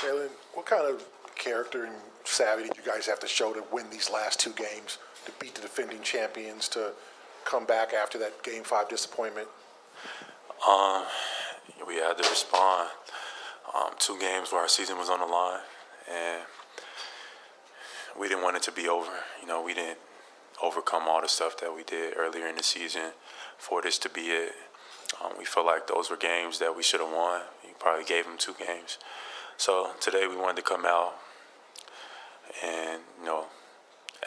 Jaylen, what kind of character and savvy did you guys have to show to win these last two games, to beat the defending champions, to come back after that Game 5 disappointment? We had to respond. Two games where our season was on the line, and we didn't want it to be over. We didn't overcome all the stuff that we did earlier in the season for this to be it. We felt like those were games that we should have won. We probably gave them 2 games. So today we wanted to come out and,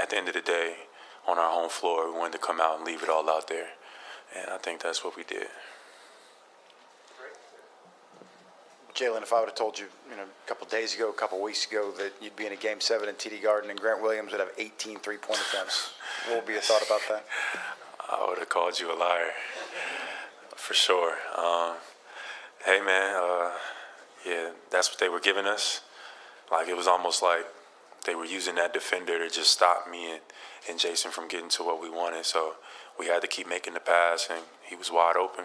at the end of the day, on our home floor, we wanted to come out and leave it all out there. And I think that's what we did. Jaylen, if I would have told you, a couple days ago, a couple weeks ago, that you'd be in a Game 7 in TD Garden and Grant Williams would have 18 three-point attempts, what would be your thought about that? I would have called you a liar, for sure. Hey, man, yeah, that's what they were giving us. Like, it was almost like they were using that defender to just stop me and Jason from getting to what we wanted. So we had to keep making the pass, and he was wide open.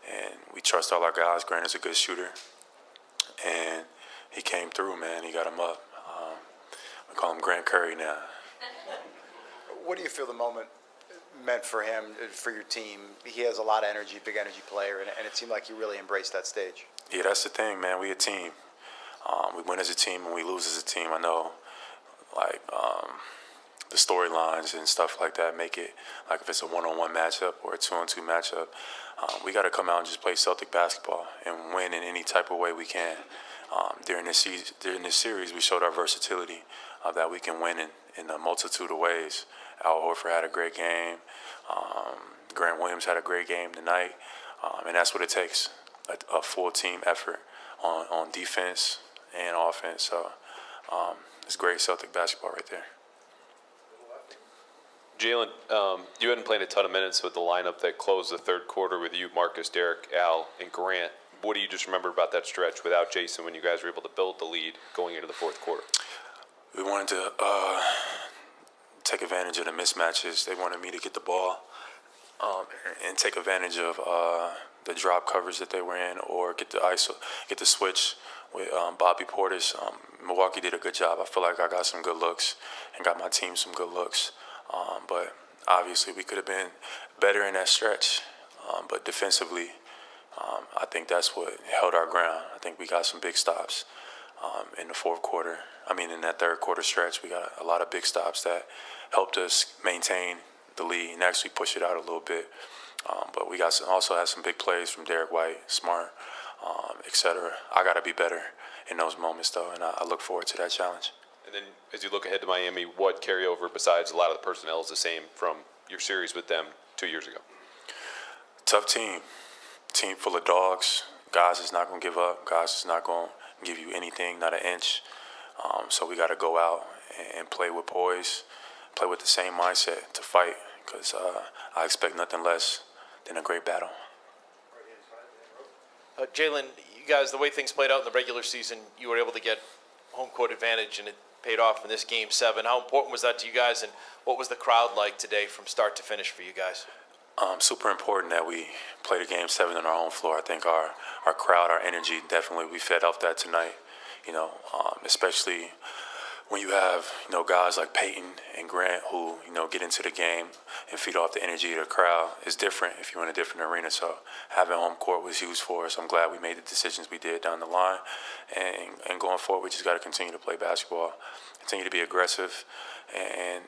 And we trust all our guys. Grant is a good shooter. And he came through, man. He got him up. We call him Grant Curry now. What do you feel the moment meant for him, for your team? He has a lot of energy, big energy player, and it seemed like he really embraced that stage. Yeah, that's the thing, man. We a team. We win as a team and we lose as a team. I know, the storylines and stuff like that make it, like if it's a one-on-one matchup or a two-on-two matchup, we got to come out and just play Celtic basketball and win in any type of way we can. During this series, we showed our versatility that we can win in a multitude of ways. Al Horford had a great game. Grant Williams had a great game tonight. And that's what it takes, a full team effort on defense and offense. So it's great Celtic basketball right there. Jaylen, you hadn't played a ton of minutes with the lineup that closed the third quarter with you, Marcus, Derek, Al, and Grant. What do you just remember about that stretch without Jason when you guys were able to build the lead going into the fourth quarter? We wanted to take advantage of the mismatches. They wanted me to get the ball and take advantage of the drop coverage that they were in, or get the switch with Bobby Portis. Milwaukee did a good job. I feel like I got some good looks and got my team some good looks. But obviously we could have been better in that stretch. But defensively, I think that's what held our ground. I think we got some big stops in the fourth quarter. In that third quarter stretch, we got a lot of big stops that helped us maintain the lead and actually push it out a little bit. But we also had some big plays from Derek White, Smart, etc. I got to be better in those moments, though, and I look forward to that challenge. And then as you look ahead to Miami, what carryover besides a lot of the personnel is the same from your series with them 2 years ago? Tough team. Team full of dogs. Guys is not going to give up. Guys is not going to give you anything, not an inch. So we got to go out and play with poise, play with the same mindset to fight, because I expect nothing less than a great battle. Jaylen, you guys, the way things played out in the regular season, you were able to get home court advantage, and it paid off in this Game 7. How important was that to you guys, and what was the crowd like today from start to finish for you guys? Super important that we played a Game 7 on our home floor. I think our crowd, our energy, definitely we fed off that tonight. Especially when you have guys like Peyton and Grant who get into the game and feed off the energy of the crowd. Is different if you're in a different arena. So having home court was huge for us. I'm glad we made the decisions we did down the line, and going forward, we just got to continue to play basketball, continue to be aggressive, and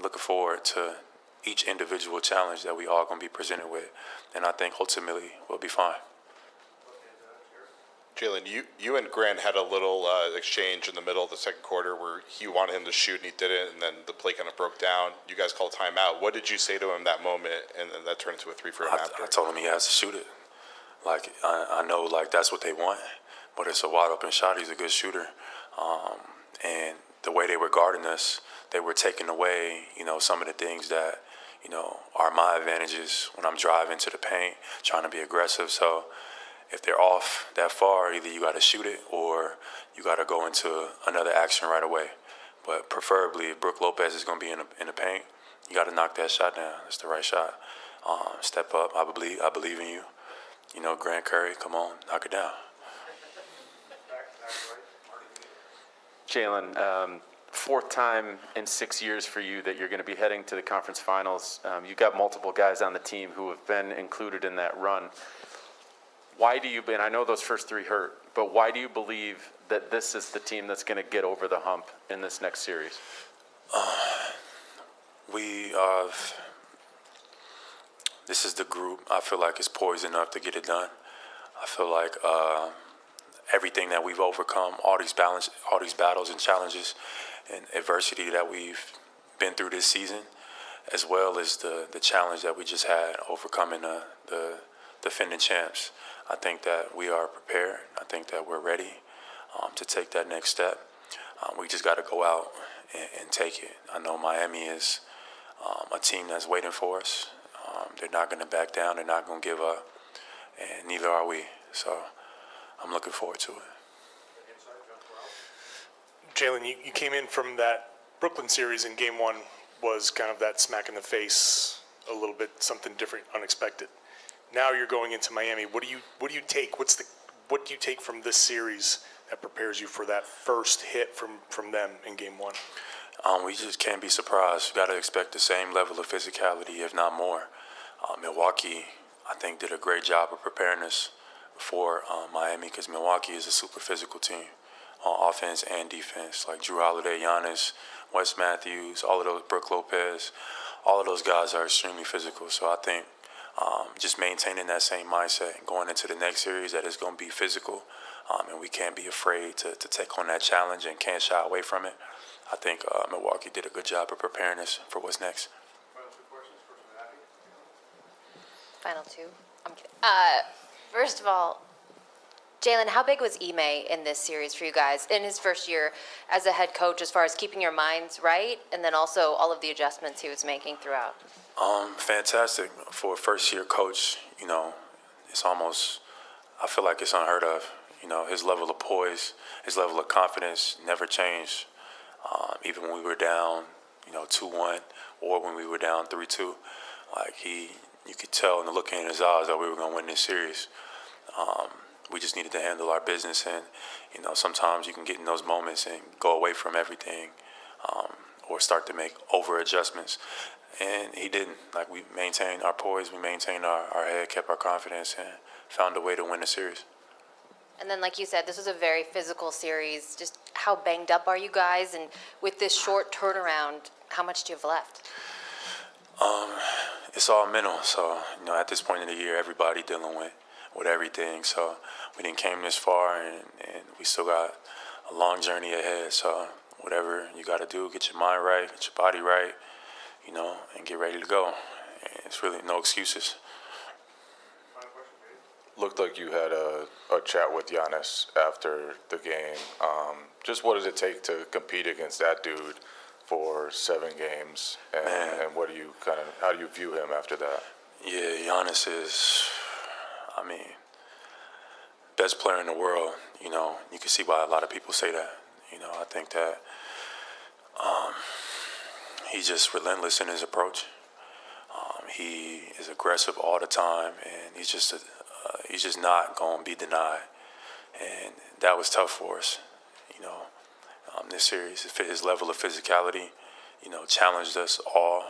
looking forward to each individual challenge that we all going to be presented with. And I think ultimately we'll be fine. Jaylen, you and Grant had a little exchange in the middle of the second quarter where he wanted him to shoot and he didn't, and then the play kind of broke down. You guys called timeout. What did you say to him that moment, and then that turned into a 3 for him after? I told him he has to shoot it. I know that's what they want, but it's a wide open shot. He's a good shooter. And the way they were guarding us, they were taking away, some of the things that, are my advantages when I'm driving to the paint, trying to be aggressive. So if they're off that far, either you got to shoot it or you got to go into another action right away. But preferably, if Brook Lopez is going to be in the paint, you got to knock that shot down. That's the right shot. Step up. I believe in you. Grant Curry, come on, knock it down. Jaylen, fourth time in 6 years for you that you're going to be heading to the conference finals. You've got multiple guys on the team who have been included in that run. Why do you, and I know those first three hurt, but why do you believe that this is the team that's going to get over the hump in this next series? This is the group I feel like is poised enough to get it done. I feel like everything that we've overcome, all these battles and challenges and adversity that we've been through this season, as well as the challenge that we just had overcoming the defending champs. I think that we are prepared. I think that we're ready to take that next step. We just got to go out and take it. I know Miami is a team that's waiting for us. They're not going to back down. They're not going to give up, and neither are we. So I'm looking forward to it. Jaylen, you came in from that Brooklyn series, and game one was kind of that smack in the face, a little bit something different, unexpected. Now you're going into Miami. What do you take? What do you take from this series that prepares you for that first hit from them in game one? We just can't be surprised. We got to expect the same level of physicality, if not more. Milwaukee, I think, did a great job of preparing us for Miami, because Milwaukee is a super physical team on offense and defense. Like Drew Holiday, Giannis, Wes Matthews, all of those, Brook Lopez, all of those guys are extremely physical. So I think just maintaining that same mindset and going into the next series that is going to be physical, and we can't be afraid to take on that challenge and can't shy away from it. I think Milwaukee did a good job of preparing us for what's next. Final two. I'm kidding. First of all, Jaylen, how big was Ime in this series for you guys in his first year as a head coach, as far as keeping your minds right, and then also all of the adjustments he was making throughout? Fantastic for a first-year coach. You know, it's almost, I feel like it's unheard of. You know, his level of poise, his level of confidence never changed. Even when we were down, 2-1, or when we were down 3-2, like you could tell in the look in his eyes that we were going to win this series. We just needed to handle our business, and sometimes you can get in those moments and go away from everything, or start to make over adjustments. And he didn't. Like, we maintained our poise, we maintained our head, kept our confidence, and found a way to win the series. And then, like you said, this was a very physical series. Just how banged up are you guys? And with this short turnaround, how much do you have left? It's all mental. So, at this point in the year, everybody dealing with everything. So we didn't came this far, and we still got a long journey ahead. So whatever you got to do, get your mind right, get your body right, and get ready to go. And it's really no excuses. Looked like you had a chat with Giannis after the game. Just what does it take to compete against that dude for 7 games? And what do you how do you view him after that? Yeah, Giannis is, best player in the world. You can see why a lot of people say that. I think that he's just relentless in his approach. He is aggressive all the time, and he's just not going to be denied. And that was tough for us, this series. His level of physicality, challenged us all,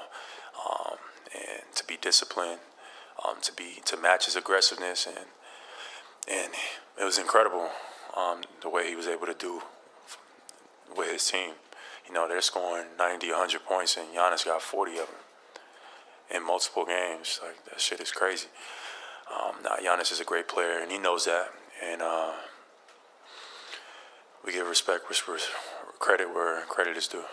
and to be disciplined, to match his aggressiveness, and it was incredible the way he was able to do with his team. They're scoring 90, 100 points, and Giannis got 40 of them in multiple games. Like, that shit is crazy. Giannis is a great player, and he knows that. And we give respect, credit where credit is due.